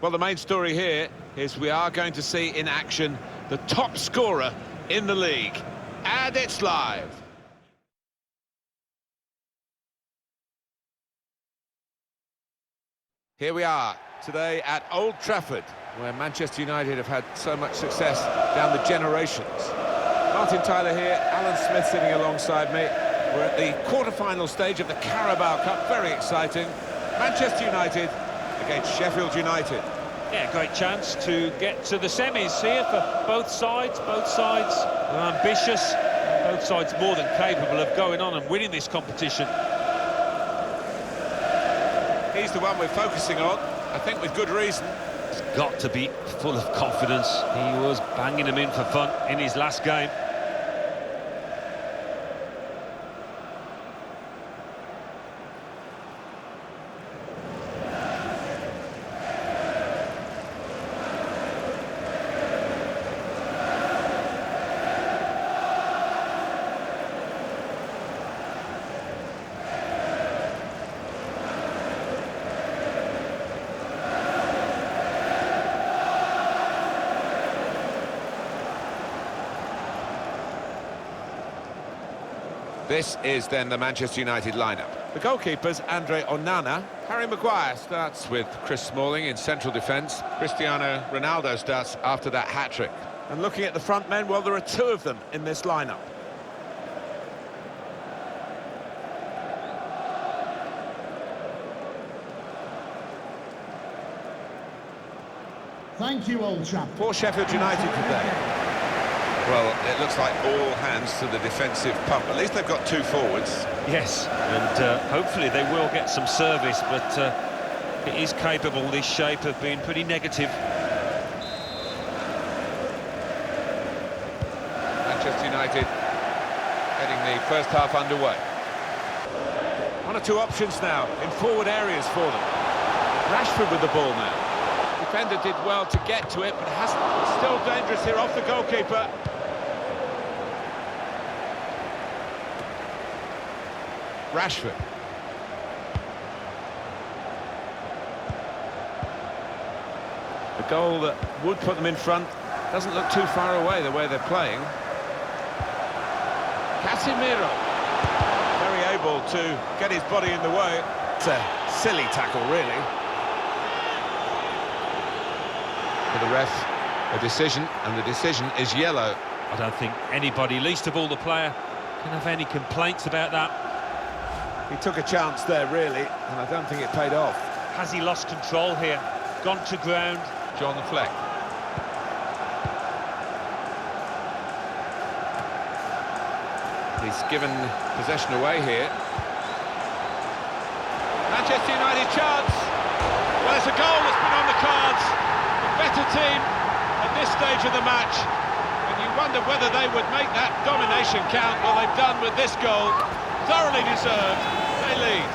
Well, the main story here is we are going to see in action the top scorer in the league. And it's live. Here we are today at Old Trafford, where Manchester United have had so much success down the generations. Martin Tyler here, Alan Smith sitting alongside me. We're at the quarter-final stage of the Carabao Cup, very exciting. Manchester United against Sheffield United. Yeah, great chance to get to the semis here for both sides. Both sides are ambitious, both sides more than capable of going on and winning this competition. He's the one we're focusing on, I think with good reason. He's got to be full of confidence. He was banging them in for fun in his last game. This is then the Manchester United lineup. The goalkeepers, Andre Onana. Harry Maguire starts with Chris Smalling in central defence. Cristiano Ronaldo starts after that hat-trick. And looking at the front men, well, there are two of them in this lineup. Thank you, Old Trafford. For Sheffield United today. Well, it looks like all hands to the defensive pump. At least they've got two forwards. Yes, and hopefully they will get some service, but it is capable, this shape, of being pretty negative. Manchester United getting the first half underway. One or two options now in forward areas for them. Rashford with the ball now. Defender did well to get to it, but still dangerous here off the goalkeeper. Rashford. A goal that would put them in front. Doesn't look too far away the way they're playing. Casemiro. Very able to get his body in the way. It's a silly tackle, really. For the ref, a decision, and the decision is yellow. I don't think anybody, least of all the player, can have any complaints about that. He took a chance there, really, and I don't think it paid off. Has he lost control here? Gone to ground? John Fleck. He's given possession away here. Manchester United chance. Well, it's a goal that's been on the cards. A better team at this stage of the match. And you wonder whether they would make that domination count. Well, they've done with this goal. Thoroughly deserved. They lead.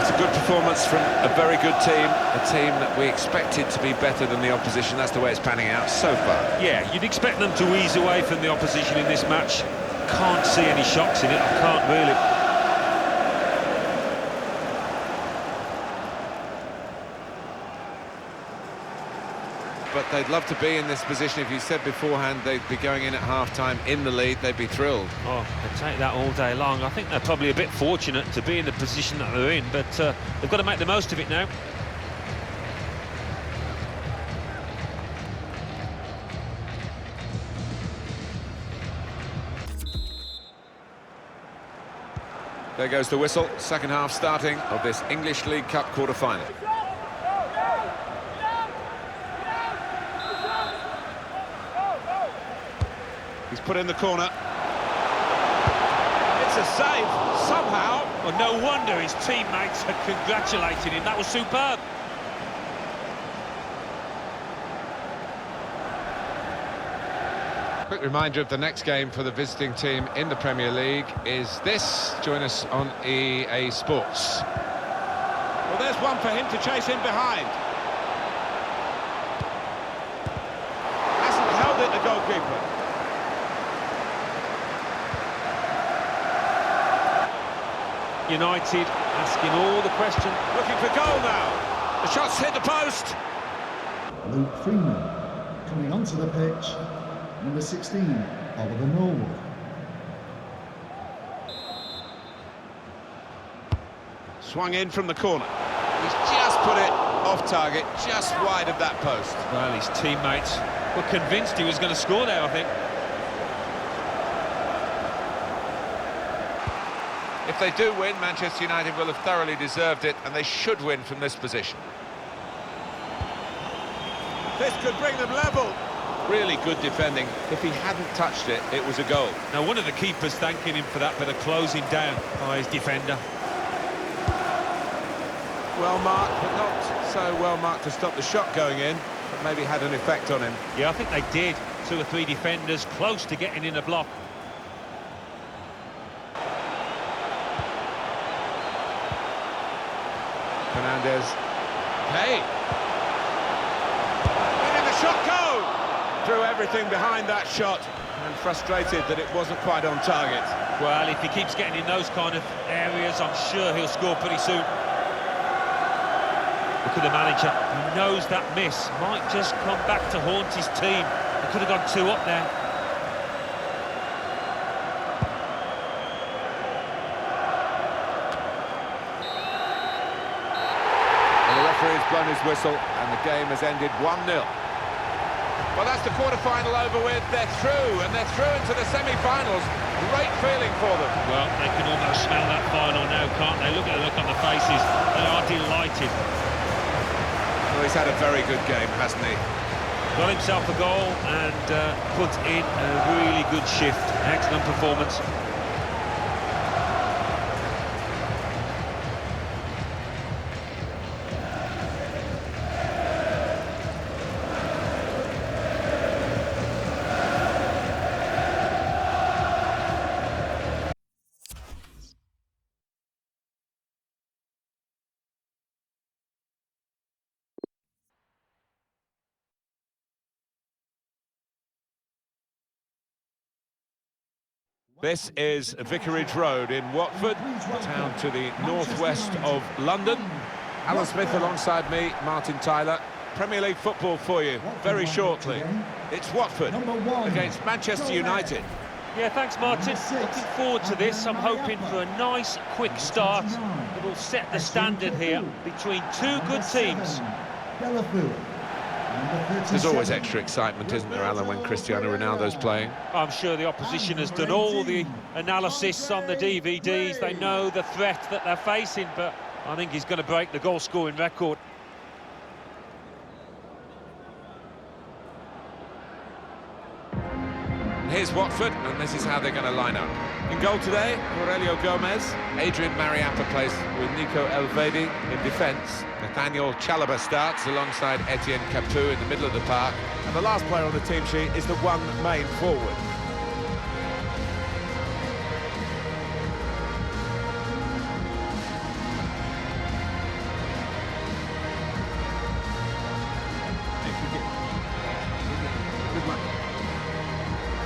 It's a good performance from a very good team, a team that we expected to be better than the opposition. That's the way it's panning out so far. Yeah, you'd expect them to ease away from the opposition in this match. Can't see any shocks in it, I can't really. But they'd love to be in this position. If you said beforehand they'd be going in at half-time in the lead, they'd be thrilled. Oh, they'd take that all day long. I think they're probably a bit fortunate to be in the position that they're in, but they've got to make the most of it now. There goes the whistle. Second half starting of this English League Cup quarter-final. He's put in the corner. It's a save, somehow. Well, no wonder his teammates had congratulated him. That was superb. Quick reminder of the next game for the visiting team in the Premier League is this. Join us on EA Sports. Well, there's one for him to chase in behind. Hasn't held it, the goalkeeper. United asking all the questions. Looking for goal now. The shot's hit the post. Luke Freeman coming onto the pitch, number 16, Oliver Norwood. Swung in from the corner. He's just put it off target, just wide of that post. Well, his teammates were convinced he was going to score there, I think. If they do win, Manchester United will have thoroughly deserved it, and they should win from this position. This could bring them level. Really good defending. If he hadn't touched it, it was a goal. Now, one of the keepers thanking him for that bit of closing down by his defender. Well marked, but not so well marked to stop the shot going in, but maybe had an effect on him. Yeah, I think they did. 2 or 3 defenders close to getting in a block. Fernandez. Hey! Letting the shot go! Threw everything behind that shot and frustrated that it wasn't quite on target. Well, if he keeps getting in those kind of areas, I'm sure he'll score pretty soon. Look at the manager. He knows that miss might just come back to haunt his team. He could have gone 2 up there. The referee has blown his whistle and the game has ended 1-0. Well, that's the quarter-final over with. They're through, and they're through into the semi-finals. Great feeling for them. Well, they can almost smell that final now, can't they? Look at the look on the faces. They are delighted. Well, he's had a very good game, hasn't he? Got himself a goal and put in a really good shift. Excellent performance. This is Vicarage Road in Watford, town to the northwest of London. Alan Smith alongside me, Martin Tyler. Premier League football for you very shortly. It's Watford against Manchester United. Yeah, thanks, Martin. Looking forward to this. I'm hoping for a nice, quick start that will set the standard here between 2 good teams. There's always extra excitement, isn't there, Alan, when Cristiano Ronaldo's playing? I'm sure the opposition has done all the analysis on the DVDs. They know the threat that they're facing, but I think he's going to break the goal-scoring record. Here's Watford, and this is how they're going to line up. In goal today, Aurelio Gomez. Adrian Mariappa plays with Nico Elvedi in defence. Nathaniel Chalobah starts alongside Etienne Capoue in the middle of the park. And the last player on the team sheet is the one main forward.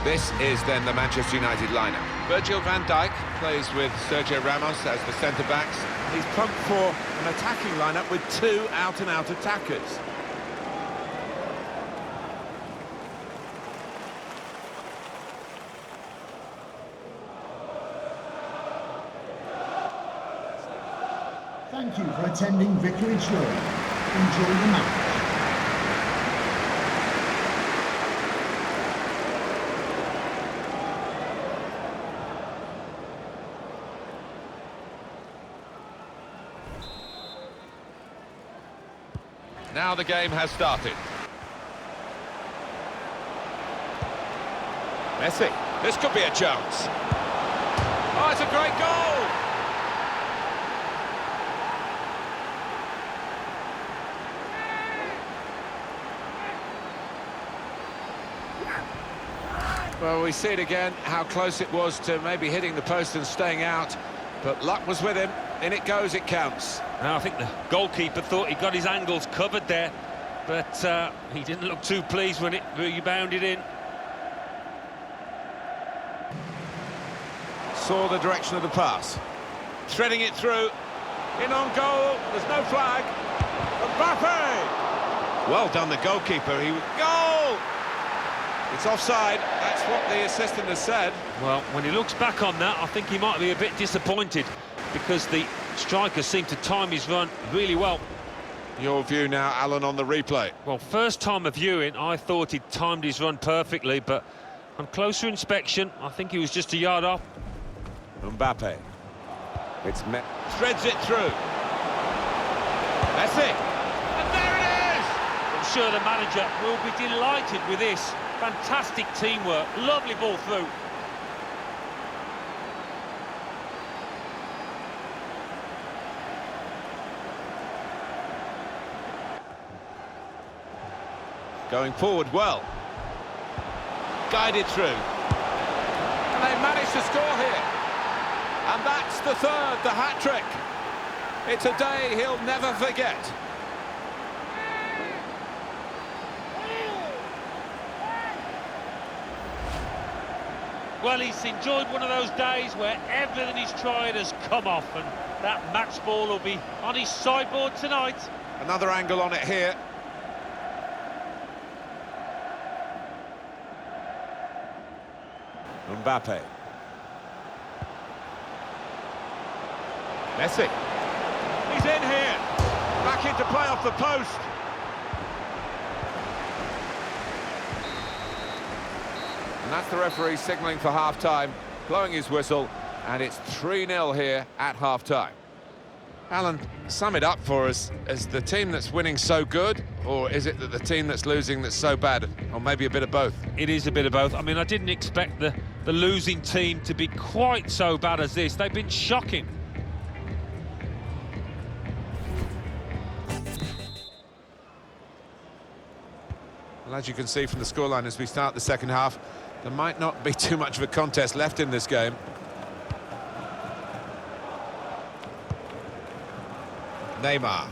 This is then the Manchester United lineup. Virgil van Dijk plays with Sergio Ramos as the centre-backs. He's pumped for an attacking lineup with 2 out-and-out attackers. Thank you for attending Vicarage Road. Enjoy the match. Now the game has started. Messi, this could be a chance. Oh, it's a great goal! Well, we see it again, how close it was to maybe hitting the post and staying out, but luck was with him. In it goes, it counts. Now, I think the goalkeeper thought he got his angles covered there, but he didn't look too pleased when it rebounded in. Saw the direction of the pass. Threading it through. In on goal, there's no flag. Mbappe! Well done, the goalkeeper. Goal! It's offside, that's what the assistant has said. Well, when he looks back on that, I think he might be a bit disappointed because the striker seemed to time his run really well. Your view now, Alan, on the replay. Well, first time of viewing, I thought he'd timed his run perfectly, but on closer inspection, I think he was just a yard off. Mbappe. It's met. Threads it through. Messi. And there it is! I'm sure the manager will be delighted with this. Fantastic teamwork, lovely ball through. Going forward well. Guided through. And they managed to score here. And that's the third, the hat-trick. It's a day he'll never forget. Well, he's enjoyed one of those days where everything he's tried has come off, and that match ball will be on his sideboard tonight. Another angle on it here. Mbappe. Messi. He's in here. Back into play off the post. And that's the referee signalling for half-time, blowing his whistle, and it's 3-0 here at half-time. Alan, sum it up for us. Is the team that's winning so good, or is it that the team that's losing that's so bad, or maybe a bit of both? It is a bit of both. I mean, I didn't expect the losing team to be quite so bad as this. They've been shocking. Well, as you can see from the scoreline as we start the second half, there might not be too much of a contest left in this game. Neymar.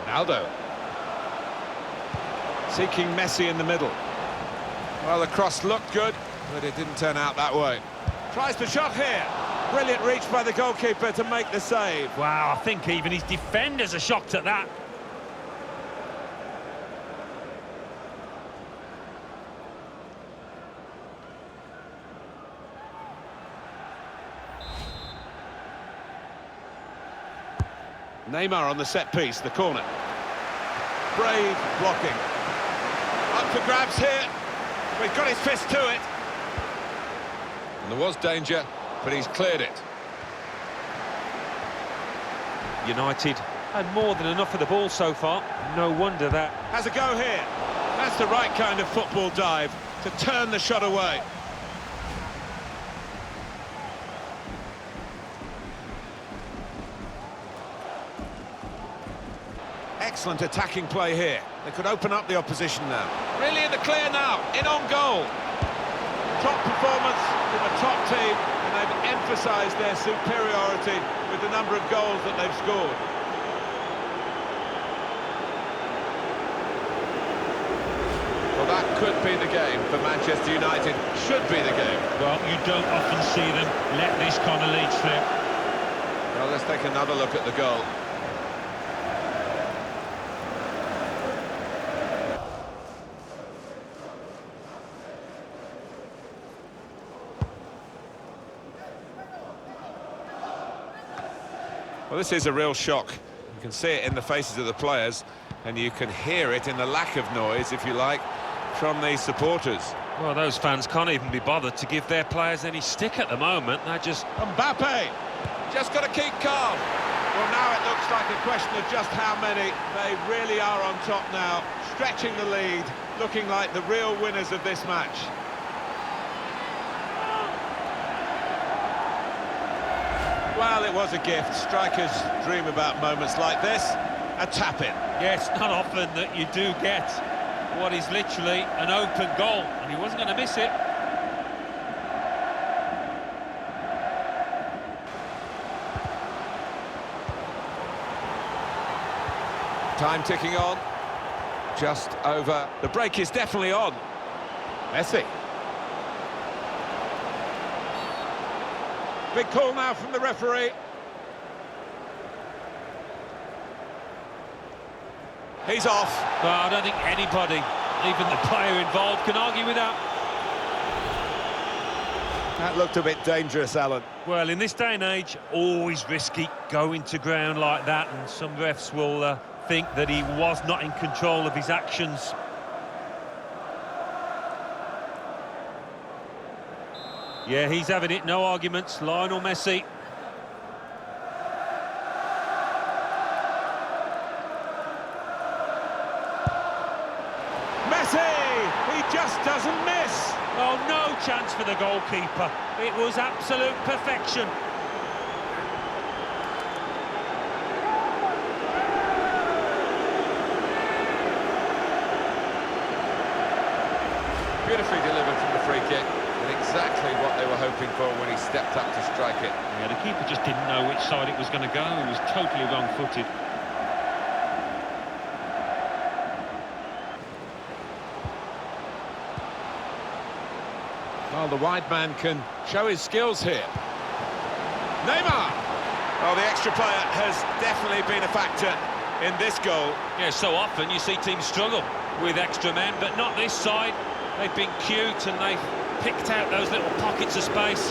Ronaldo. Seeking Messi in the middle. Well, the cross looked good, but it didn't turn out that way. Tries the shot here. Brilliant reach by the goalkeeper to make the save. Wow, I think even his defenders are shocked at that. Neymar on the set piece, the corner. Brave blocking. Up for grabs here. He's got his fist to it. And there was danger, but he's cleared it. United had more than enough of the ball so far. No wonder that. Has a go here. That's the right kind of football dive to turn the shot away. Excellent attacking play here. They could open up the opposition now. Really in the clear now, in on goal. Top performance from a top team, and they've emphasised their superiority with the number of goals that they've scored. Well, that could be the game for Manchester United. Should be the game. Well, you don't often see them let this kind of lead slip. Well, let's take another look at the goal. Well, this is a real shock. You can see it in the faces of the players, and you can hear it in the lack of noise, if you like, from the supporters. Well, those fans can't even be bothered to give their players any stick at the moment. They're just... Mbappe! Just got to keep calm. Well, now it looks like a question of just how many. They really are on top now, stretching the lead, looking like the real winners of this match. Well, it was a gift. Strikers dream about moments like this. A tap-in. Yes, not often that you do get what is literally an open goal, and he wasn't going to miss it. Time ticking on. Just over. The break is definitely on. Messi. Big call now from the referee. He's off. Well, I don't think anybody, even the player involved, can argue with that. That looked a bit dangerous, Alan. Well, in this day and age, always risky going to ground like that, and some refs will think that he was not in control of his actions. Yeah, he's having it, no arguments. Lionel Messi. Messi! He just doesn't miss. Oh, no chance for the goalkeeper. It was absolute perfection. Beautifully delivered from the free kick, and exactly what they were hoping for when he stepped up to strike it. Yeah, the keeper just didn't know which side it was going to go. He was totally wrong-footed. Well, the wide man can show his skills here. Neymar! Well, the extra player has definitely been a factor in this goal. Yeah, so often you see teams struggle with extra men, but not this side. They've been cute and they've picked out those little pockets of space.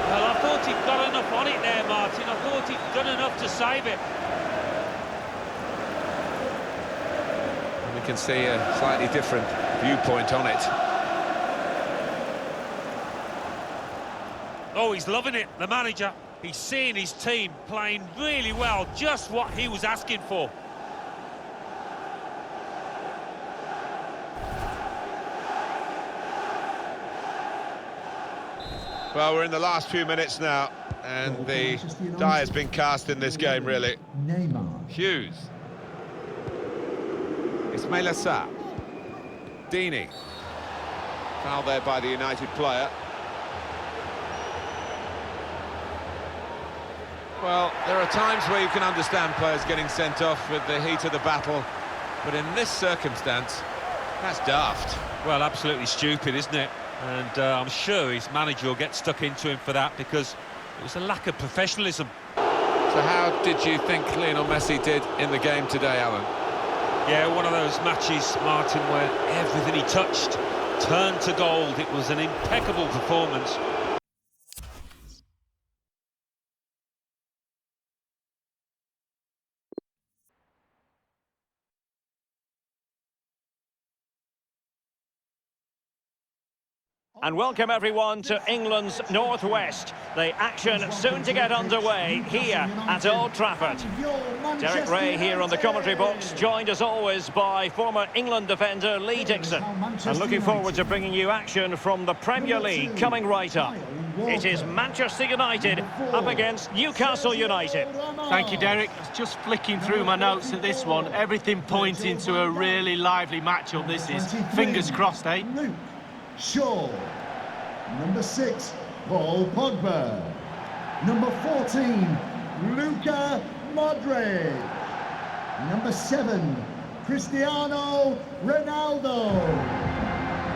Well, I thought he'd got enough on it there, Martin. I thought he'd done enough to save it. We can see a slightly different viewpoint on it. Oh, he's loving it, the manager. He's seeing his team playing really well, just what he was asking for. Well, we're in the last few minutes now, and the die has been cast in this game, really. Neymar. Hughes. Ismail Assar. Dini. Foul there by the United player. Well, there are times where you can understand players getting sent off with the heat of the battle, but in this circumstance, that's daft. Well, absolutely stupid, isn't it? And I'm sure his manager will get stuck into him for that, because it was a lack of professionalism. So how did you think Lionel Messi did in the game today, Alan? Yeah, one of those matches, Martin, where everything he touched turned to gold. It was an impeccable performance. And welcome everyone to England's Northwest. The action soon to get underway here at Old Trafford. Derek Ray here on the commentary box, joined as always by former England defender Lee Dixon. And looking forward to bringing you action from the Premier League coming right up. It is Manchester United up against Newcastle United. Thank you, Derek. Just flicking through my notes at this one. Everything pointing to a really lively matchup this is. Fingers crossed, eh? Shaw. Number 6, Paul Pogba. Number 14, Luka Modric. Number 7, Cristiano Ronaldo.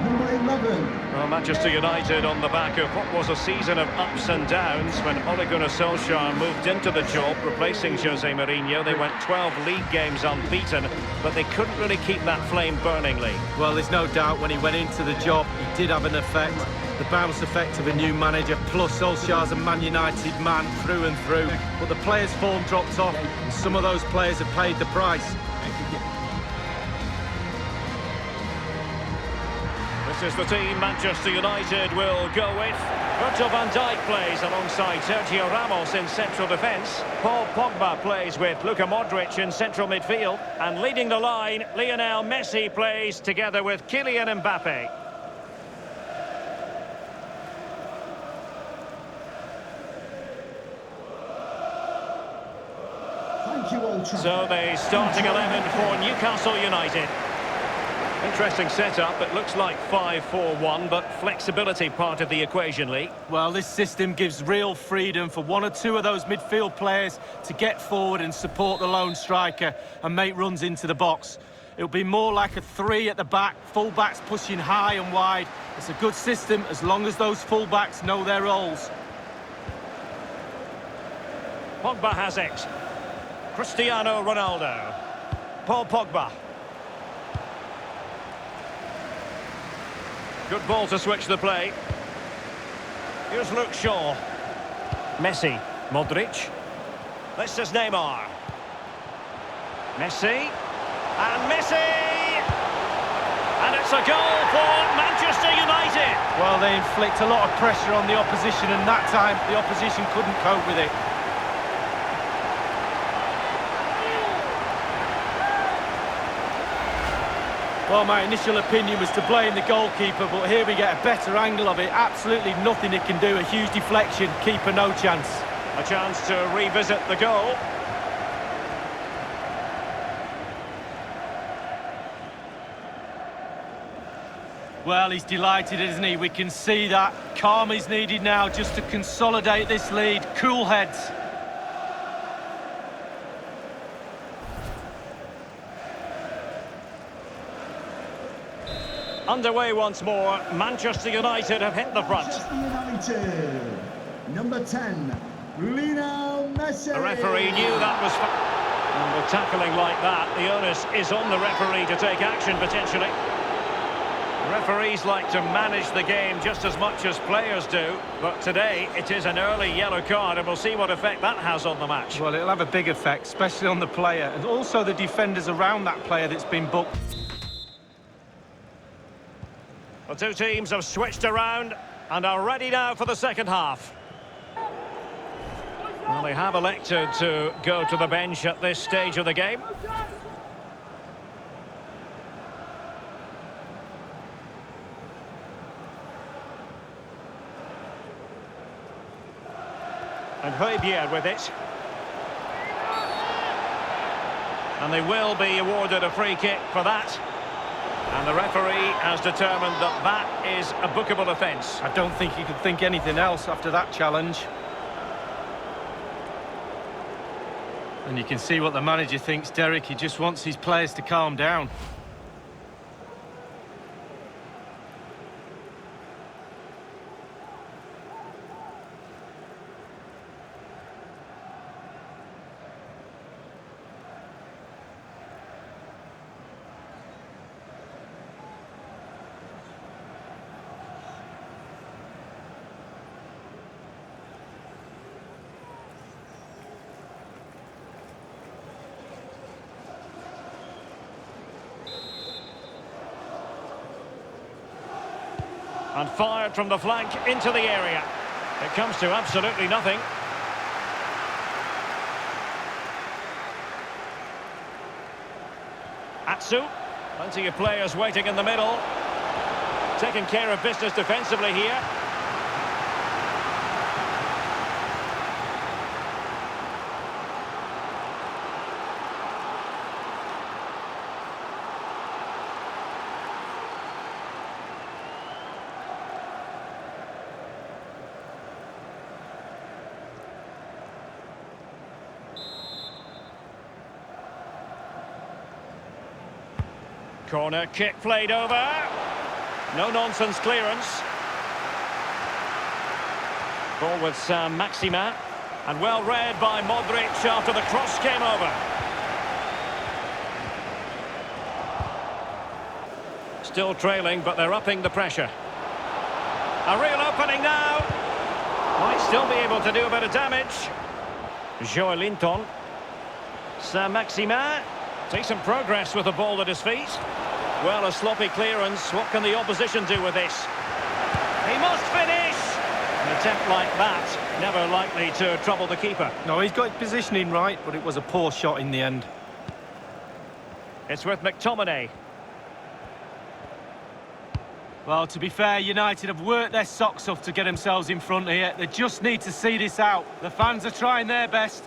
Number 11. Well, Manchester United on the back of what was a season of ups and downs when Ole Gunnar Solskjaer moved into the job, replacing Jose Mourinho. They went 12 league games unbeaten, but they couldn't really keep that flame burning, Lee. Well, there's no doubt when he went into the job, he did have an effect. The bounce effect of a new manager, plus Solskjaer's a Man United man through and through. But the players' form dropped off, and some of those players have paid the price. This is the team Manchester United will go with. Virgil van Dijk plays alongside Sergio Ramos in central defence. Paul Pogba plays with Luka Modric in central midfield. And leading the line, Lionel Messi plays together with Kylian Mbappe. Thank you, Old Trafford. So the starting 11 for Newcastle United. Interesting setup. It looks like 5-4-1, but flexibility part of the equation, Lee. Well, this system gives real freedom for one or two of those midfield players to get forward and support the lone striker and make runs into the box. It'll be more like a 3 at the back, full-backs pushing high and wide. It's a good system as long as those full-backs know their roles. Pogba has it. Cristiano Ronaldo. Paul Pogba. Good ball to switch the play. Here's Luke Shaw. Messi. Modric. This is Neymar. Messi. And Messi! And it's a goal for Manchester United. Well, they inflict a lot of pressure on the opposition, and that time the opposition couldn't cope with it. Well, my initial opinion was to blame the goalkeeper, but here we get a better angle of it. Absolutely nothing it can do. A huge deflection. Keeper no chance. A chance to revisit the goal. Well, he's delighted, isn't he? We can see that. Calm is needed now just to consolidate this lead. Cool heads. Underway once more. Manchester United have hit the front. Manchester United, number 10, Lionel Messi. The referee knew that was... And with tackling like that, the onus is on the referee to take action, potentially. Referees like to manage the game just as much as players do, but today it is an early yellow card, and we'll see what effect that has on the match. Well, it'll have a big effect, especially on the player, and also the defenders around that player that's been booked. The two teams have switched around and are ready now for the second half. Well, they have elected to go to the bench at this stage of the game. And Højbjerg with it. And they will be awarded a free kick for that. And the referee has determined that that is a bookable offence. I don't think he could think anything else after that challenge. And you can see what the manager thinks, Derek. He just wants his players to calm down. And fired from the flank into the area. It comes to absolutely nothing. Atsu. Plenty of players waiting in the middle. Taking care of business defensively here. Corner kick played over. No-nonsense clearance. Ball with Saint-Maximin. And well read by Modric after the cross came over. Still trailing, but they're upping the pressure. A real opening now. Might still be able to do a bit of damage. Joelinton. Saint-Maximin. Decent progress with the ball at his feet. Well, a sloppy clearance. What can the opposition do with this? He must finish! An attempt like that, never likely to trouble the keeper. No, he's got his positioning right, but it was a poor shot in the end. It's with McTominay. Well, to be fair, United have worked their socks off to get themselves in front here. They just need to see this out. The fans are trying their best.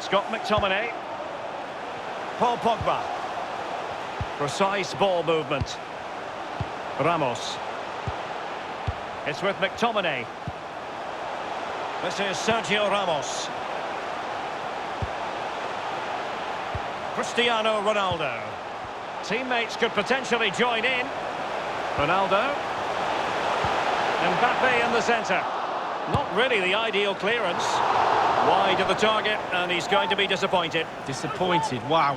Scott McTominay. Paul Pogba. Precise ball movement. Ramos. It's with McTominay. This is Sergio Ramos. Cristiano Ronaldo. Teammates could potentially join in. Ronaldo. Mbappe in the centre. Not really the ideal clearance. Wide of the target, and he's going to be disappointed. Disappointed, wow.